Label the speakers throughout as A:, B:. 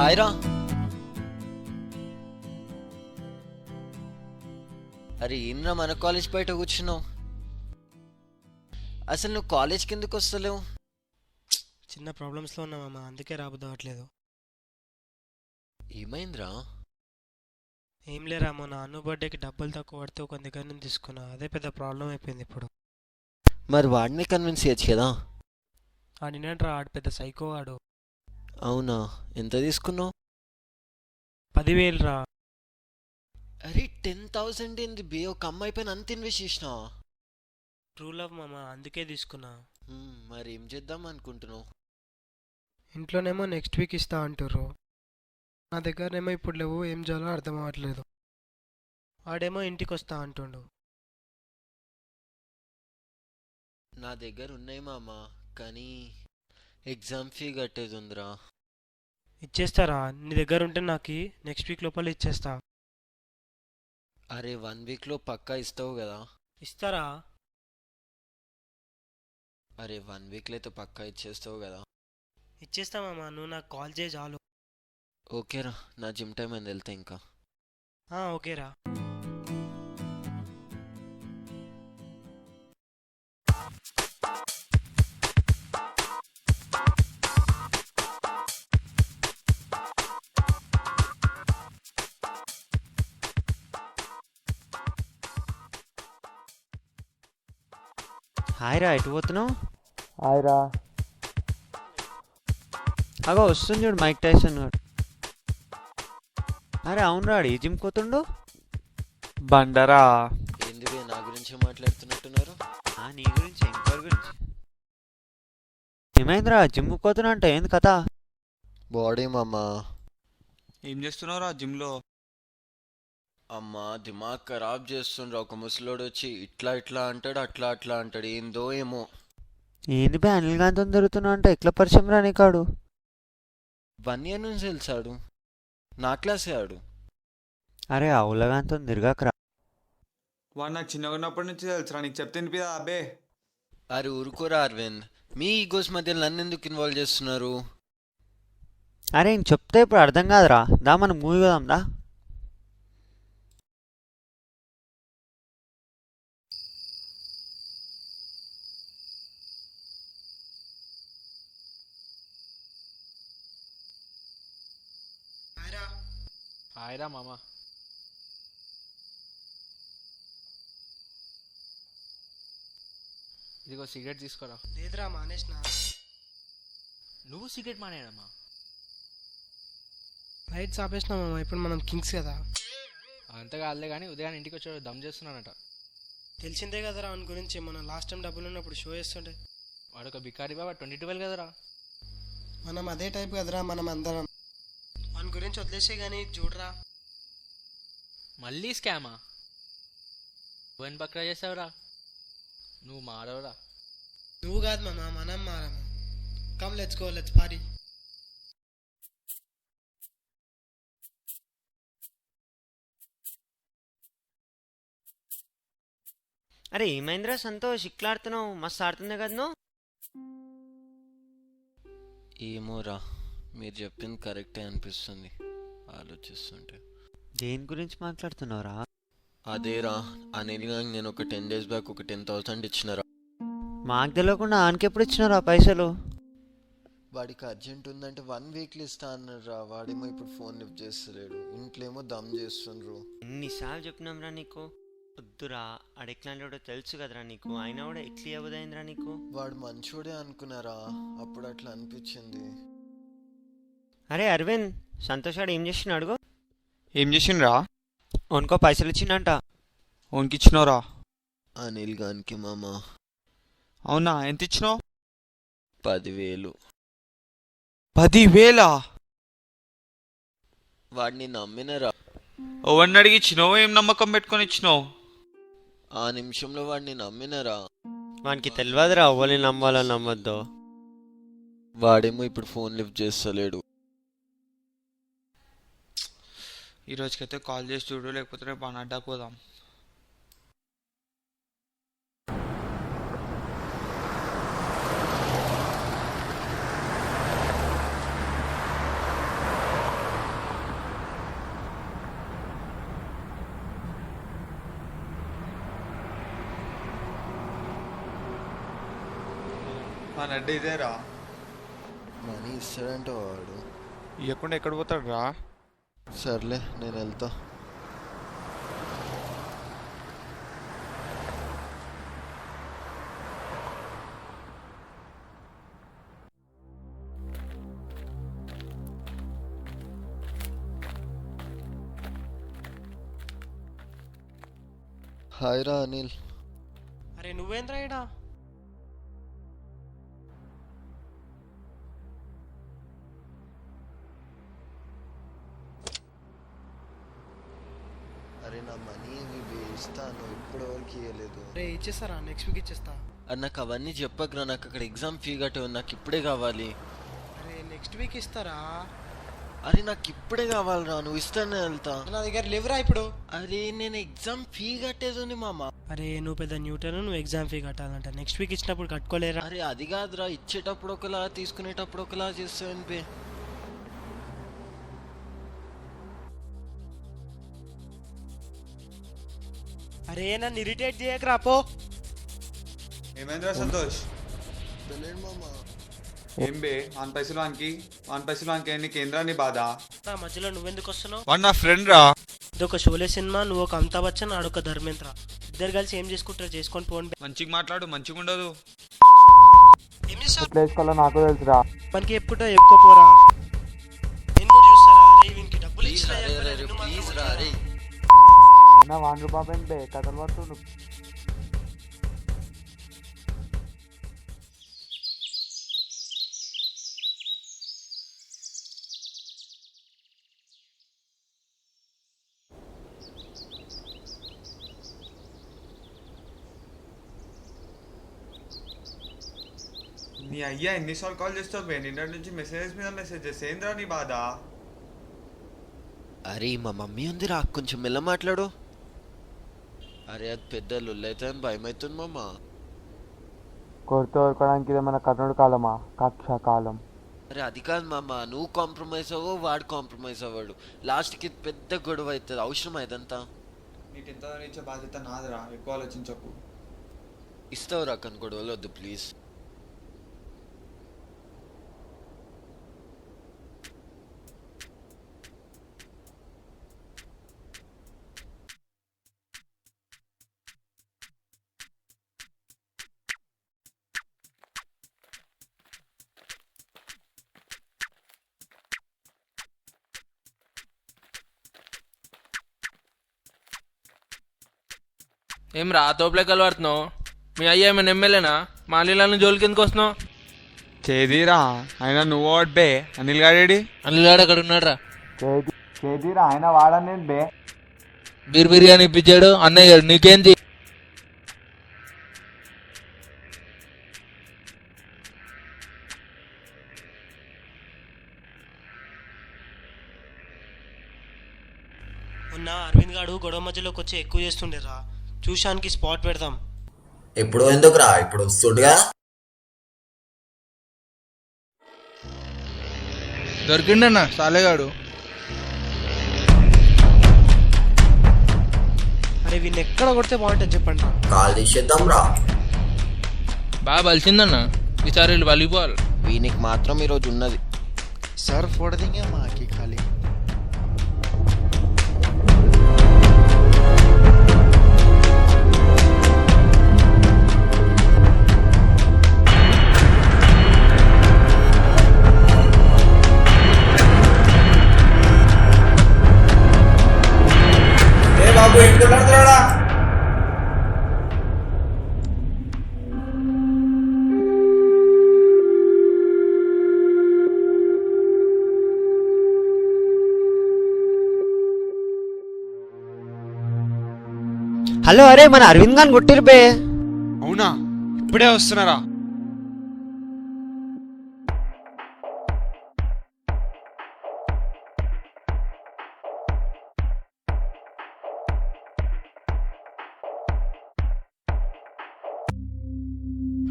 A: Hi రా. అరే ఏంరా మన కాలేజ్ బయట కూర్చున్నావు? అసలు నువ్వు కాలేజ్కి ఎందుకు వస్తలేవు?
B: చిన్న ప్రాబ్లమ్స్లో ఉన్నా మామ, అందుకే రాబుద్దవట్లేదు.
A: ఏమైందిరా?
B: ఏం లేరా, మొన్న అన్ను బర్త్డేకి డబ్బులు తక్కువ పడితే ఒక దగ్గర నుంచి తీసుకున్నా. అదే పెద్ద ప్రాబ్లం అయిపోయింది ఇప్పుడు.
A: మరి వాడిని కన్విన్స్ చేయొచ్చు కదా.
B: ఆడినంట్రా, ఆడు పెద్ద సైకో ఆడు.
A: అవునా, ఎంత తీసుకున్నావు?
B: 10,000 రా.
A: అరే 10,000 ఏంది బే? ఒక అమ్మాయి పైన అంత ఇన్వెస్ట్ చేసినావా?
B: ట్రూ లవ్ మామ, అందుకే తీసుకున్నా.
A: మరి ఏం చేద్దాం అనుకుంటున్నావు?
B: ఇంట్లోనేమో నెక్స్ట్ వీక్ ఇస్తా అంటుర్రు, నా దగ్గరనేమో ఇప్పుడు లేవు. ఏం చేయాలో అర్థం అవ్వట్లేదు. ఆడేమో ఇంటికి వస్తా అంటుండు.
A: నా దగ్గర ఉన్నాయి మామ, కానీ ఎగ్జామ్ ఫీ కట్టేది ఉందిరా.
B: ఇచ్చేస్తారా? నీ దగ్గర ఉంటే నాకు నెక్స్ట్ వీక్ లోపల ఇచ్చేస్తా.
A: అరే 1 వీక్లో పక్కా ఇస్తావు కదా?
B: ఇస్తారా?
A: అరే 1 వీక్లో అయితే పక్కా ఇచ్చేస్తావు కదా?
B: ఇచ్చేస్తా మామ, నువ్వు నాకు కాల్ చేయి చాలు.
A: ఓకేరా, నా జిమ్ టైం అని వెళ్తే ఇంకా.
B: ఓకేరా.
C: హాయ్ రా, ఎటు పోతున్నావు?
B: హాయ్రా.
C: అగో వస్తుంది చూడు మైక్ టైసన్ గారు. అరే అవును రాడు, ఈ జిమ్ పోతుండు
D: బండరా.
A: ఏంది బే, నా గురించి మాట్లాడుతున్నట్టున్నారు?
C: నీ గురించి, ఇంకోరి గురించి. ఏమైందిరా, జిమ్ పోతున్నా అంటే ఏంది కథ?
A: బాడీ మామా.
D: ఏం చేస్తున్నావురా జిమ్లో?
A: అమ్మా దిమాగ్ ఖరాబ్ చేస్తుండ్రా. ఒక ముసలోడు వచ్చి ఇట్లా ఇట్లా అంటాడు, అట్లా అట్లా అంటాడు. ఏందో ఏమో.
C: ఏంది బే, అనిల్ గాంతో తిరుగుతున్నా అంటే ఎట్లా పరిచయం రా నీకాడు?
A: 1 ఇయర్ నుంచి తెలిసాడు, నా క్లాసే ఆడు.
C: అరే అవులగాంతో తిరగకరా.
D: వాడు నాకు చిన్నగా ఉన్నప్పటి నుంచి తెలుసురా, నీకు చెప్తే వినిపిదా అబ్బే?
A: అరే ఊరుకోరా అరవింద్, మీ ఈగోస్ మధ్య నన్ను ఎందుకు ఇన్వాల్వ్ చేస్తున్నారు?
C: అరే ఇంక చెప్తే ఇప్పుడు అర్థం కాదురా. దా మనం మూవీ పోదాం దా.
E: హాయ్రా మామ. ఇదిగో సిగరెట్ తీసుకోరా.
B: లేదురా, మానేసిన.
E: నువ్వు సిగరెట్ మానేయడమ్మా?
B: లైట్స్ ఆపేసినా మామ, ఇప్పుడు మనం కింగ్స్ కదా.
E: అంతగా అల్లే కానీ ఉదయాన్నే ఇంటికి వచ్చాడు దమ్ చేస్తున్నానట.
B: తెలిసిందే కదరా వాని గురించి. మనం లాస్ట్ టైం డబ్బులు ఉన్నప్పుడు షో చేస్తుండే.
E: వాడు ఒక బికారి బాబా 2012 కదరా.
B: మనం అదే టైప్ కదరా మనం అందరం. వాని గురించి వదిలేసే కానీ చూడరా.
E: మళ్ళీ స్కామా? నువ్వేం బక్రా చేసావురా? నువ్వు మారవరా.
B: నువ్వు కాదు మామ, మనం మారము. Come let's go, let's party.
C: అరే ఏమైందిరా సంతోష్, ఇట్లా ఆడుతున్నావు? మస్తు ఆడుతుంది కదా నువ్వు.
A: ఏమోరా, మీరు చెప్పింది కరెక్టే అనిపిస్తుంది ఆలోచిస్తుంటే.
C: దేని గురించి మాట్లాడుతున్నావురా?
A: అదేరా, అనిల్ గారికి నేను ఒక 10 days బ్యాక్ ఒక 10,000 ఇచ్చినరా.
C: మాకు తెలియకుండా ఆనకెప్పుడు ఇచ్చినారా పైసలు?
A: వాడికి అర్జెంట్ ఉందంటే 1 వీక్లో ఇస్తా అన్నారా. వాడేమో ఇప్పుడు ఫోన్ లిఫ్ట్ చేస్తలేడు, ఇంట్లో ఏమో దమ్ చేస్తుండ్రు.
C: ఎన్నిసార్లు చెప్పినాంరా నీకు, వద్దురా. ఆడెట్లాంటి తెలుసు కదరా నీకు, అయినా కూడా ఎట్లా ఇవ్వదైందిరా నీకు.
A: వాడు మంచోడే అనుకున్నారా, అప్పుడు అట్లా అనిపించింది.
C: అరే అరవింద్, సంతోష్ గాడు ఏం చేసిన అడుగు.
D: ఏం చేసిండ్రా?
C: ఓన్కో పైసలు ఇచ్చిండంట.
D: ఓన్కి ఇచ్చినోరా?
A: అనిల్ గానికి మామా.
D: అవునా, ఎంత ఇచ్చినావు?
A: 10,000.
D: 10,000?
A: వాడిని నమ్మినరా.
D: ఎవరిని అడిగి ఇచ్చినావు? ఏం నమ్మకం పెట్టుకొని ఇచ్చినావు?
A: ఆ నిమిషంలో వాడిని నమ్మినరా.
C: వానికి తెలియదురా ఎవరిని నమ్మాలో నమ్మొద్దు.
A: వాడేమో ఇప్పుడు ఫోన్ లిఫ్ట్ చేస్తలేడు.
D: ఈ రోజుకైతే కాల్ చేసి చూడు, లేకపోతే రేపు అడ్డా పోదాం. మన అడ్డ ఇదేరా.
A: మనీ ఇస్తాడంటే వాడు.
D: ఇవ్వకుండా ఎక్కడ పోతాడు రా?
A: సర్లే నేను వెళ్తా. హాయ్ రా అనిల్.
B: అరే నువ్వేంద్రా ఈడా?
A: అరే నా మనీ ఇవి ఇస్తాను, ఇప్పుడు వరకు ఇవ్వలేదు.
B: అరే ఇచ్చేస్తారా, నెక్స్ట్ వీక్ ఇచ్చేస్తా.
A: అది నాకు అవన్నీ చెప్పకురా, నాకు అక్కడ ఎగ్జామ్ ఫీ కట్టే ఉంది, నాకు ఇప్పుడే కావాలి.
B: అరే నెక్స్ట్ వీక్ ఇస్తారా?
A: అరే నాకు ఇప్పుడే కావాలిరా, నువ్వు ఇస్తానే వెళ్తా.
B: నా దగ్గర లేవురా ఇప్పుడు.
A: అరే నేను ఎగ్జామ్ ఫీ కట్టేది ఉంది మామ.
B: అరే నువ్వు పెద్ద న్యూటన్, నువ్వు ఎగ్జామ్ ఫీ కట్టాలంట. నెక్స్ట్ వీక్ ఇచ్చినప్పుడు కట్టుకోలేరా?
A: అరే అది కాదురా, ఇచ్చేటప్పుడు ఒకలా తీసుకునేటప్పుడు ఒకలా చేస్తావని పే.
B: అరే నన్ను ఇరిటేట్ చేయకరా పో.
D: ఏమైందిరా సంతోష్?
A: తెలియదు మామ.
D: ఏం బే వాన్ పైసలు వానికి ఎన్ని కేంద్రాన్ని బాధ.
B: నా మధ్యలో నువ్వెందుకు వస్తున్నావు?
D: వాడు నా ఫ్రెండ్ రా.
B: ఇదొక షోలే సినిమా, నువ్వు ఒక అమితాబ్ బచ్చన్, ఆడొక ధర్మేంద్ర. ఇద్దరు కలిసి ఏం చేసుకుంటారో చేసుకొని పోండి.
D: మంచిగా మాట్లాడు, మంచిగా ఉండదు.
B: ఏం చేస్తావు?
E: ప్లేస్ నాకు తెలుసురా.
B: మనకి ఎప్పుడో ఎక్కువ పోరా. నేను కూడా చూస్తారా? అరే వీనికి డబ్బులు
A: ప్లీజ్
B: ఇచ్చినా
A: రా,
B: చెప్పలే,
A: రే,
B: నిన్ను మాత్రం
A: ప్లీజ్ రా,
B: వదిలేరా?
A: రే.
E: నా 1 రూపాయి బే కథలు పడుతుండు.
D: నీ అయ్యా ఎన్నిసార్లు కాల్ చేస్తావు బే? నిన్నటి నుంచి మెసేజెస్ మీద మెసేజెస్. ఏంద్రా నీ బాధ?
A: అరే మా మమ్మీ ఉందిరా, కొంచెం మెల్ల మాట్లాడు. అరే అది పెద్ద లొల్లైతే అని భయం అవుతుంది మామ.
E: కొడుతూ ఉరకడానికి ఇదేమైనా కర్ణుడు కాలమా? కక్ష కాలం.
A: అరే అది కాదు మామ, నువ్వు కాంప్రమైజ్ అవ్వవు, వాడు కాంప్రమైజ్ అవ్వడు, లాస్ట్కి పెద్ద గొడవ అవుతుంది. అవసరం ఇదంతా?
D: నీకు ఎంత ఇచ్చే బాధ్యత నాదిరా, ఎక్కువ ఆలోచించకు.
A: ఇస్తావురా కానీ గొడవలు వద్దు ప్లీజ్.
F: ఏం రా తోపులెక్కలు పడుతున్నావు? మీ అయ్య ఏమైనా ఎమ్మెల్యేనా? మాలీలను జోలికి ఎందుకు వస్తున్నావు?
D: చేదిరా అయినా నువ్వు ఒకటి బే. అనిల్ గాడేడి?
F: అనిల్ గాడు అక్కడ ఉన్నాడు రా.
E: చేతిరా ఆయన వాడని బే.
F: బీర్ బిర్యానీ ఇప్పించాడు అన్నయ్య గారు, నీకేంది?
B: మొన్న అరవింద్ గాడు గొడవ మధ్యలోకి వచ్చి ఎక్కువ చేస్తుండేరా, చూశానికి స్పాట్ పెడదాం.
G: ఇప్పుడు ఎందుకురా, ఇప్పుడు వస్తుండగా.
F: దొరికిండన్నా సాలేగాడు.
B: అరే వీళ్ళు ఎక్కడ కొడితే బాగుంటుంది చెప్పండి రా.
G: కాల్ తీసేద్దాం రా.
F: బాగా బలిసిందన్నా, ఈసారి వీళ్ళు వాలీబాల్.
A: వీనికి మాత్రం ఈరోజు ఉన్నది.
H: सर फोड़ देंगे हम आके खाली.
G: బాబు ఎట్టుకున్నాడు.
I: హలో, అరే మన అరవింద్ గాని కొట్టిరు బే.
D: అవునా? ఇప్పుడే వస్తున్నారా?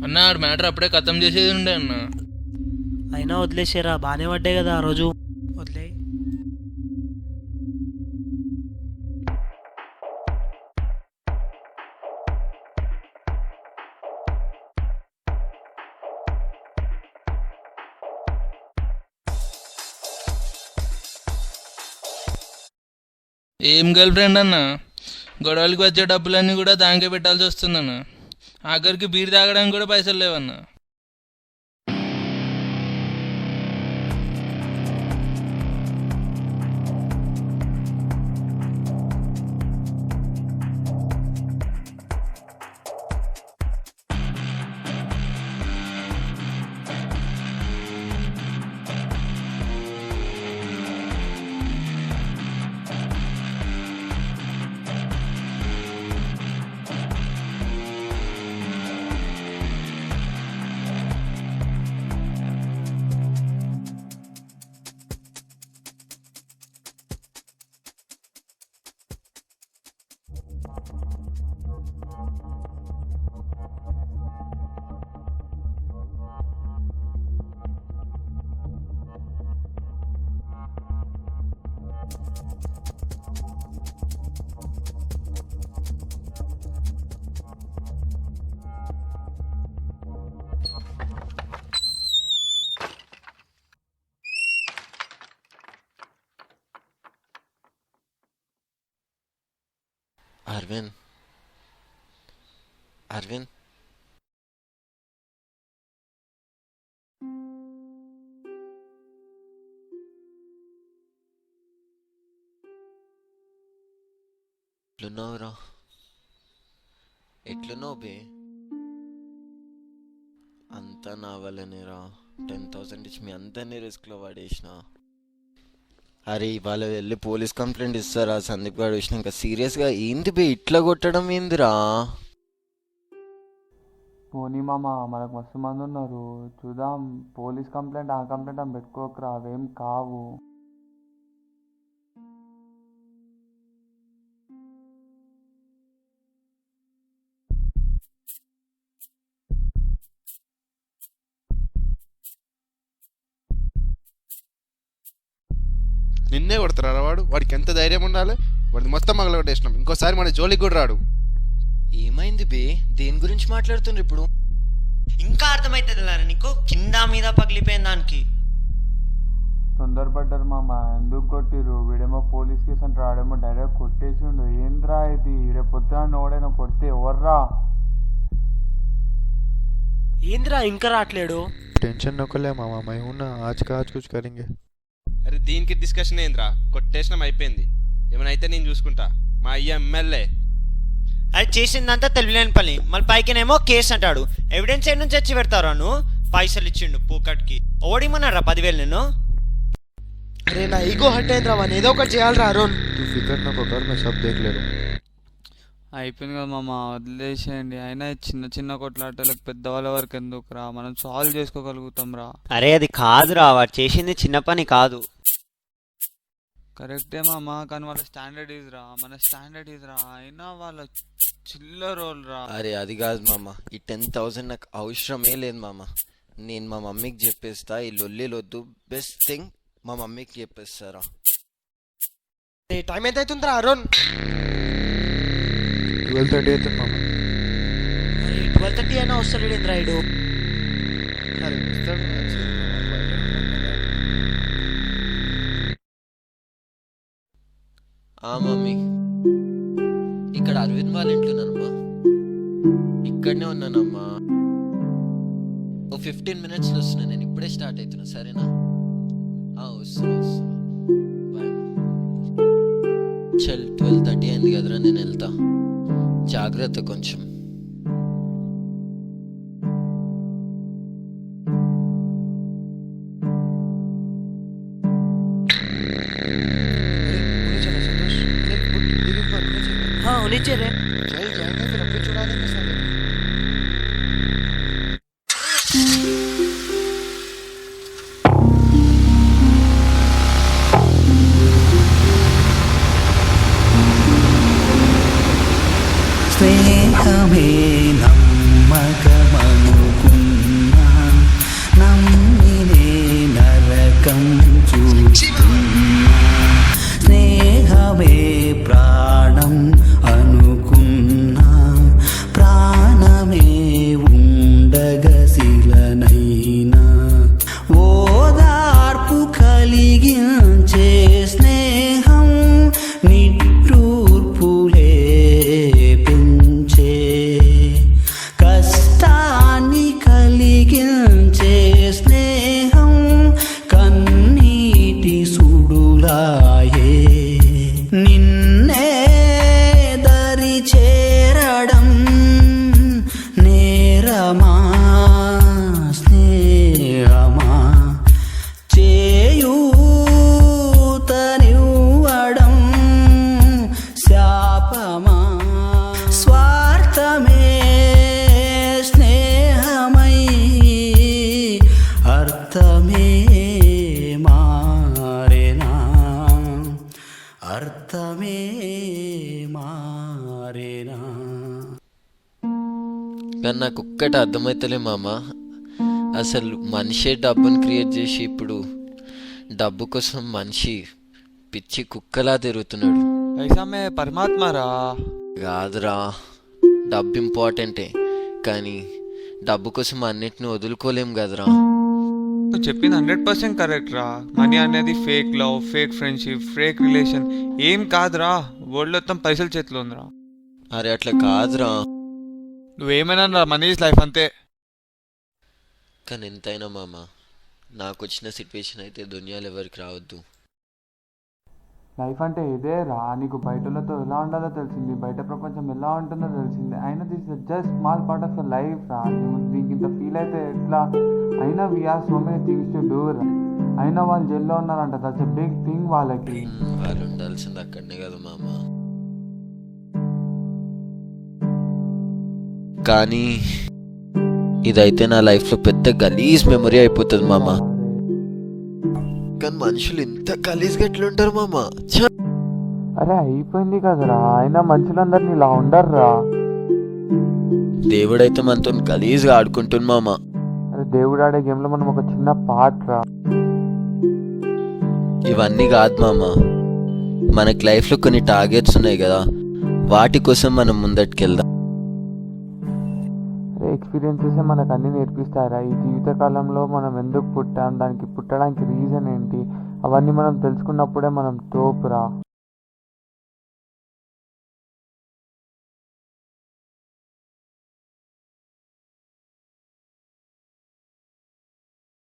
F: అన్న ఆడు మ్యాటర్ అప్పుడే ఖతం చేసేది ఉండే అన్న.
B: అయినా వదిలేసారా, బాగానే పడ్డాయి కదా ఆ రోజు. వదిలే.
F: ఏం గర్ల్ ఫ్రెండ్ అన్న, గొడవలకి వచ్చే డబ్బులన్నీ కూడా దానికే పెట్టాల్సి వస్తుందన్న. ఆఖరికి బీర్ తాగడానికి కూడా పైసలు లేవన్న.
A: అరవింద్, అరవింద్, ఎట్లున్నావురా? ఎట్లున్నావు బే? అంతా నా వల్లనేరా. 10,000 ఇచ్చి మీ అందరినీ రిస్క్లో పడేసిన. అరే ఇవాళ వెళ్ళి పోలీస్ కంప్లైంట్ ఇస్తారా సందీప్ గారు వచ్చినాక? సీరియస్గా ఏంది బే ఇట్లా కొట్టడం ఏందిరా?
E: పోనీ మామ, మనకు మస్తు మంది ఉన్నారు, చూద్దాం. పోలీస్ కంప్లైంట్ ఆ కంప్లైంట్ అని పెట్టుకోకరా, అవేం కావు.
H: నిన్నే కొడతారా వాడికి ఎంత ధైర్యం ఉండాలి? వాడిని మొత్తం మగలగొట్టేసినాం, ఇంకోసారి మన జోలికి కూడా రాడు.
A: ఏమైంది బే? దేని గురించి మాట్లాడుతుండ్రు ఇప్పుడు?
C: ఇంకా అర్థమవుతుంది నీకు, కింద మీద పగిలిపోయిన దానికి.
E: తొందరపడ్డారు మామ, ఎందుకు కొట్టిరు? వీడేమో పోలీస్ కేసు అంటారు, ఆడేమో డైరెక్ట్ కొట్టేసిండు. ఏంద్రా ఇది? రేపు పొద్దున నోడైనా కొడితే ఎవర్రా?
B: ఏంద్రా ఇంకా రావట్లేడు?
H: टेंशन न ले मामा, मैं हूं ना, आज का आज कुछ करेंगे.
F: అరే దీనికి డిస్కషన్ ఏంద్రా, కొట్టేసినాం అయిపోయింది. ఏమైనా అయితే నేను చూసుకుంటా. మా అయ్య ఎమ్మెల్యే.
C: అది చేసిందంతా తెలియలేని పని, మళ్ళీ పైకినేమో కేసు అంటాడు. ఎవిడెన్స్ ఏడు నుంచి వచ్చి పెడతారా నువ్వు? పైసలు ఇచ్చిండు పూకట్కి. ఓడిమన్నారా 10,000 నేను?
B: అరే నా ఈగో హట్ అయిందిరా, వాడిని ఏదో ఒకటి చేయాలిరా అరుణ్.
H: तू फिक्र न कर, मैं सब देख ले रहा हूं.
J: అయిపోయింది కదా మామ, వదిలేసేయండి. అయినా ఈ చిన్న చిన్న కొట్లాటలకు పెద్దవాళ్ళ వరకు ఎందుకురా, మనం సాల్వ్ చేసుకోగలుగుతాం రా.
I: అరే అది కాదురా, వాడు చేసింది చిన్న పని కాదు.
J: కరెక్టే మామ, కానీ వాళ్ళ స్టాండర్డ్ ఈజ్ రా, మన స్టాండర్డ్ ఈజ్ రా. అయినా వాళ్ళ చిల్లరోల్ రా.
A: అరే అది కాదు మామ, ఈ 10,000 నాకు అవసరమే లేదు మామ. నేను మా మమ్మీకి చెప్పేస్తా, ఈ లొల్లిలు వద్దు. బెస్ట్ థింగ్ మా మమ్మీకి చెప్పేస్తారా.
B: టైం ఎంత అవుతుందిరా అరుణ్?
H: 12:30 అయితే మామ.
B: 12:30 అయినా వస్తాడు ఏంద్రా ఇడు?
H: అరే వస్తాడు నా చేతిలో, బయట ఉన్నాడు కదా.
A: మమ్మీ, ఇక్కడ అరవింద్ వాళ్ళ ఇంట్లో ఉన్నానమ్మా. ఇక్కడనే ఉన్నానమ్మా. 15 minutesలో వస్తున్నా, నేను ఇప్పుడే స్టార్ట్ అవుతున్నా, సరేనా? వస్తున్నా. బాయ్. చల్ 12:30 అయింది కదరా, నేను వెళ్తా. జాగ్రత్త కొంచెం.
B: नीचे रे
H: चल जाएंगे फिर अपने चुरा देंगे साले.
K: స్నేహమే
A: కానీ నాకు ఒక్కటి అర్థమవుతలే మామ, అసలు మనిషే డబ్బుని క్రియేట్ చేసి ఇప్పుడు డబ్బు కోసం మనిషి పిచ్చి కుక్కలా తిరుగుతున్నాడు.
J: పైసా మే పరమాత్మ రా.
A: కాదురా, డబ్బు ఇంపార్టెంటే, కానీ డబ్బు కోసం అన్నిటిని వదులుకోలేం కదరా.
J: నువ్వు చెప్పింది 100% కరెక్ట్ రా. మనీ అనేది fake love, fake friendship, fake relation ఏం కాదురా. వరల్డ్ మొత్తం పైసలు చేతిలో ఉందిరా.
A: అరే అట్లా కాదురా,
J: నువ్వేమైనా రా, మనీ ఇస్ లైఫ్ అంతే.
A: కానీ ఎంతైనా మామ, నాకు వచ్చిన సిచ్యువేషన్ అయితే దునియాలో ఎవరికి రావద్దు.
E: లైఫ్ అంటే ఇదే రా. నీకు బయటతో ఎలా ఉండాలో తెలిసింది, బయట ప్రపంచం ఎలా ఉంటుందో తెలిసింది. అయినా this is just small part of your life రా. నీకు ఇంత ఫీల్ అయితే ఎట్లా? అయినా we have so many things to do రా. అయినా వాళ్ళు జైల్లో ఉన్నారంట, దట్స్ ఎ బిగ్ థింగ్ వాళ్ళకి.
A: వాళ్ళు ఉండాల్సింది అక్కడనే కదా మామ. కానీ ఇదైతే నా లైఫ్లో పెద్ద గలీజ్ మెమరీ అయిపోతుంది మామ. కానీ మనుషులు ఇంత గలీజ్గా ఎట్లుంటారు మామ?
E: అరే అయిపోయింది కదరా, అయినా మనుషులందరినీ ఇలా ఉండర్రా.
A: దేవుడైతే మనతో గలీజ్గా ఆడుకుంటుంది మామ.
E: అరే దేవుడు ఆడే గేమ్లో మనం ఒక చిన్న పార్ట్ రా.
A: ఇవన్నీ కాదు మామ, మనకి లైఫ్లో కొన్ని టార్గెట్స్ ఉన్నాయి కదా, వాటి కోసం మనం ముందటికెళ్దాం.
E: అరే ఎక్స్పీరియన్సెస్ మనకు అన్నీ నేర్పిస్తారా. ఈ జీవితకాలంలో మనం ఎందుకు పుట్టాం, దానికి పుట్టడానికి రీజన్ ఏంటి, అవన్నీ మనం తెలుసుకున్నప్పుడే మనం తోపురా.